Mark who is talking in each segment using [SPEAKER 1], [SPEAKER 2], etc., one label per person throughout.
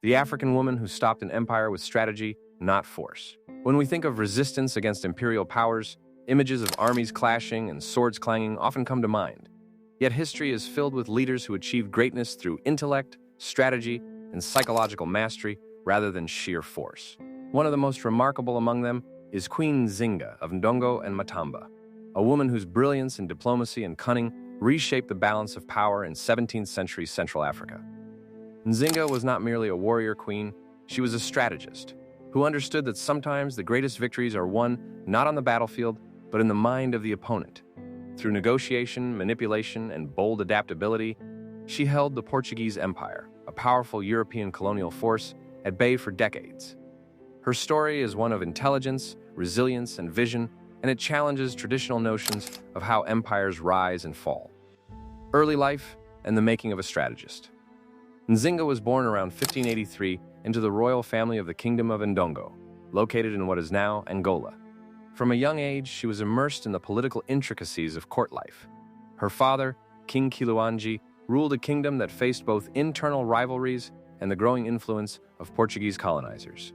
[SPEAKER 1] the African woman who stopped an empire with strategy, not force. When we think of resistance against imperial powers, images of armies clashing and swords clanging often come to mind. Yet history is filled with leaders who achieved greatness through intellect, strategy, and psychological mastery rather than sheer force. One of the most remarkable among them is Queen Nzinga of Ndongo and Matamba, a woman whose brilliance in diplomacy and cunning reshaped the balance of power in 17th century Central Africa. Nzinga was not merely a warrior queen, she was a strategist who understood that sometimes the greatest victories are won not on the battlefield, but in the mind of the opponent. Through negotiation, manipulation, and bold adaptability, she held the Portuguese Empire, a powerful European colonial force, at bay for decades. Her story is one of intelligence, resilience, and vision, and it challenges traditional notions of how empires rise and fall. Early life and the making of a strategist. Nzinga was born around 1583 into the royal family of the Kingdom of Ndongo, located in what is now Angola. From a young age, she was immersed in the political intricacies of court life. Her father, King Kiluanji, ruled a kingdom that faced both internal rivalries and the growing influence of Portuguese colonizers.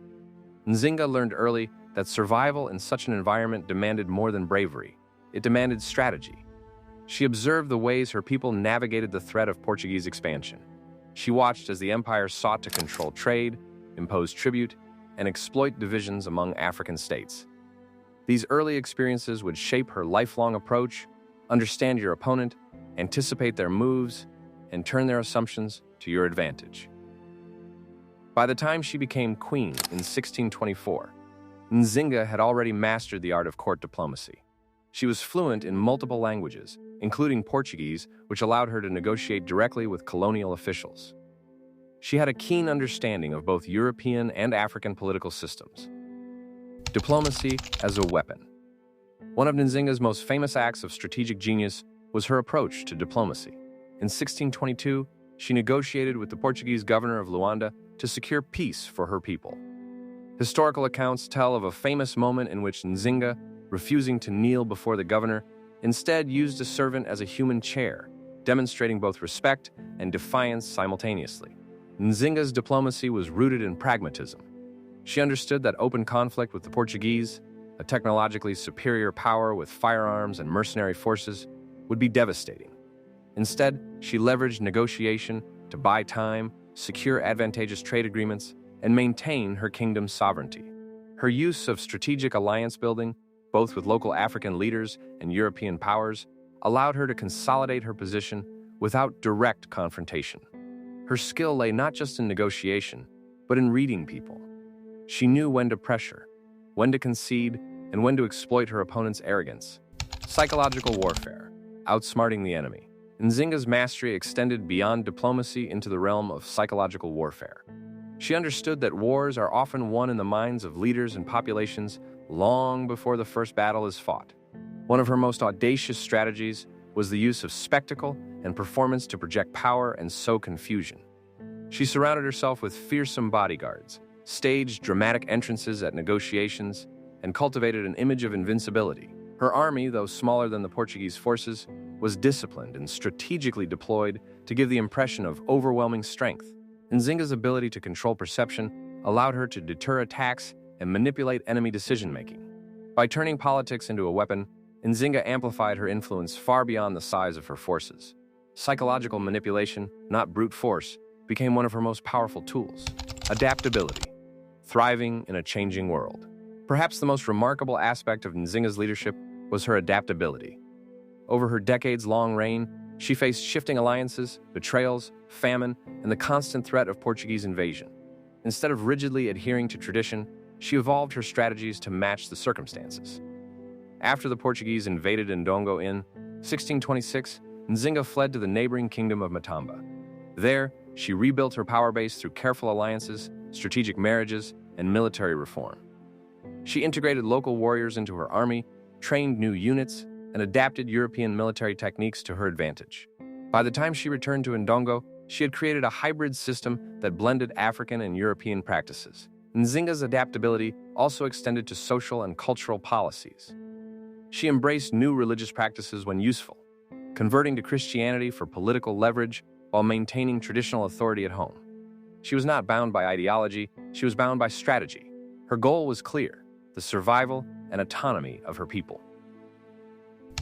[SPEAKER 1] Nzinga learned early that survival in such an environment demanded more than bravery. It demanded strategy. She observed the ways her people navigated the threat of Portuguese expansion. She watched as the empire sought to control trade, impose tribute, and exploit divisions among African states. These early experiences would shape her lifelong approach: understand your opponent, anticipate their moves, and turn their assumptions to your advantage. By the time she became queen in 1624, Nzinga had already mastered the art of court diplomacy. She was fluent in multiple languages, including Portuguese, which allowed her to negotiate directly with colonial officials. She had a keen understanding of both European and African political systems. Diplomacy as a weapon. One of Nzinga's most famous acts of strategic genius was her approach to diplomacy. In 1622, she negotiated with the Portuguese governor of Luanda to secure peace for her people. Historical accounts tell of a famous moment in which Nzinga, refusing to kneel before the governor, instead used a servant as a human chair, demonstrating both respect and defiance simultaneously. Nzinga's diplomacy was rooted in pragmatism. She understood that open conflict with the Portuguese, a technologically superior power with firearms and mercenary forces, would be devastating. Instead, she leveraged negotiation to buy time, secure advantageous trade agreements, and maintain her kingdom's sovereignty. Her use of strategic alliance building, both with local African leaders and European powers, allowed her to consolidate her position without direct confrontation. Her skill lay not just in negotiation, but in reading people. She knew when to pressure, when to concede, and when to exploit her opponent's arrogance. Psychological warfare, outsmarting the enemy. Nzinga's mastery extended beyond diplomacy into the realm of psychological warfare. She understood that wars are often won in the minds of leaders and populations long before the first battle is fought. One of her most audacious strategies was the use of spectacle and performance to project power and sow confusion. She surrounded herself with fearsome bodyguards, staged dramatic entrances at negotiations, and cultivated an image of invincibility. Her army, though smaller than the Portuguese forces, was disciplined and strategically deployed to give the impression of overwhelming strength. Nzinga's ability to control perception allowed her to deter attacks and manipulate enemy decision-making. By turning politics into a weapon, Nzinga amplified her influence far beyond the size of her forces. Psychological manipulation, not brute force, became one of her most powerful tools. Adaptability, thriving in a changing world. Perhaps the most remarkable aspect of Nzinga's leadership was her adaptability. Over her decades-long reign, she faced shifting alliances, betrayals, famine, and the constant threat of Portuguese invasion. Instead of rigidly adhering to tradition, she evolved her strategies to match the circumstances. After the Portuguese invaded Ndongo in 1626, Nzinga fled to the neighboring kingdom of Matamba. There, she rebuilt her power base through careful alliances, strategic marriages, and military reform. She integrated local warriors into her army, trained new units, and adapted European military techniques to her advantage. By the time she returned to Ndongo, she had created a hybrid system that blended African and European practices. Nzinga's adaptability also extended to social and cultural policies. She embraced new religious practices when useful, converting to Christianity for political leverage while maintaining traditional authority at home. She was not bound by ideology, she was bound by strategy. Her goal was clear: the survival and autonomy of her people.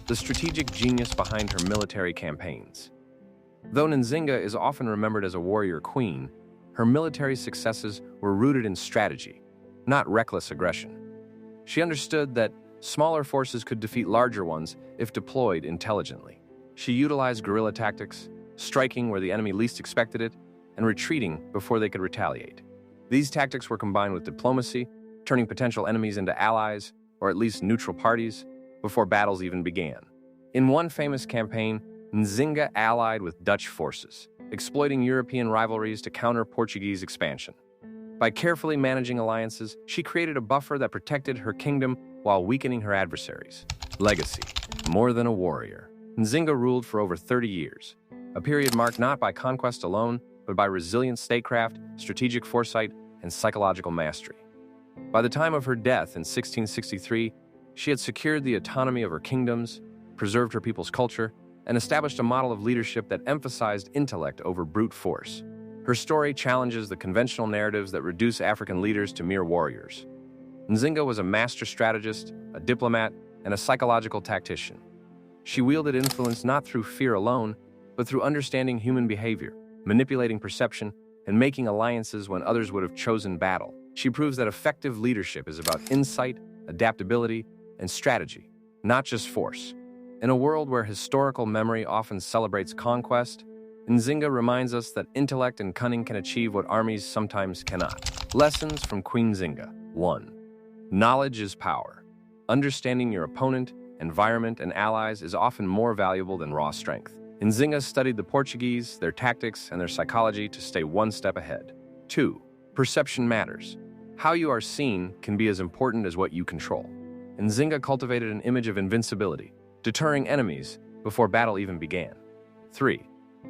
[SPEAKER 1] The strategic genius behind her military campaigns. Though Nzinga is often remembered as a warrior queen, her military successes were rooted in strategy, not reckless aggression. She understood that smaller forces could defeat larger ones if deployed intelligently. She utilized guerrilla tactics, striking where the enemy least expected it, and retreating before they could retaliate. These tactics were combined with diplomacy, turning potential enemies into allies, or at least neutral parties, before battles even began. In one famous campaign, Nzinga allied with Dutch forces, exploiting European rivalries to counter Portuguese expansion. By carefully managing alliances, she created a buffer that protected her kingdom while weakening her adversaries. Legacy. More than a warrior, Nzinga ruled for over 30 years, a period marked not by conquest alone, but by resilient statecraft, strategic foresight, and psychological mastery. By the time of her death in 1663, she had secured the autonomy of her kingdoms, preserved her people's culture, and established a model of leadership that emphasized intellect over brute force. Her story challenges the conventional narratives that reduce African leaders to mere warriors. Nzinga was a master strategist, a diplomat, and a psychological tactician. She wielded influence not through fear alone, but through understanding human behavior, manipulating perception, and making alliances when others would have chosen battle. She proves that effective leadership is about insight, adaptability, and strategy, not just force. In a world where historical memory often celebrates conquest, Nzinga reminds us that intellect and cunning can achieve what armies sometimes cannot. Lessons from Queen Nzinga. 1. Knowledge is power. Understanding your opponent, environment, and allies is often more valuable than raw strength. Nzinga studied the Portuguese, their tactics, and their psychology to stay one step ahead. 2. Perception matters. How you are seen can be as important as what you control. Nzinga cultivated an image of invincibility, deterring enemies before battle even began. 3.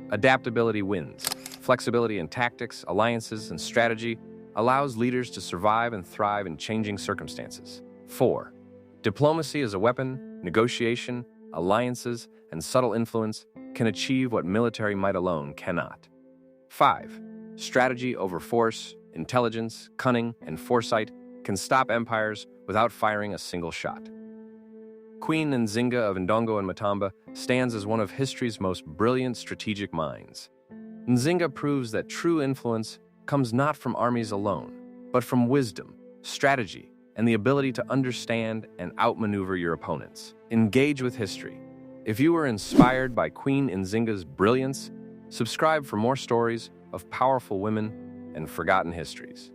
[SPEAKER 1] Adaptability wins. Flexibility in tactics, alliances, and strategy allows leaders to survive and thrive in changing circumstances. 4. Diplomacy as a weapon, negotiation, alliances, and subtle influence can achieve what military might alone cannot. 5. Strategy over force, intelligence, cunning, and foresight can stop empires without firing a single shot. Queen Nzinga of Ndongo and Matamba stands as one of history's most brilliant strategic minds. Nzinga proves that true influence comes not from armies alone, but from wisdom, strategy, and the ability to understand and outmaneuver your opponents. Engage with history. If you were inspired by Queen Nzinga's brilliance, subscribe for more stories of powerful women and forgotten histories.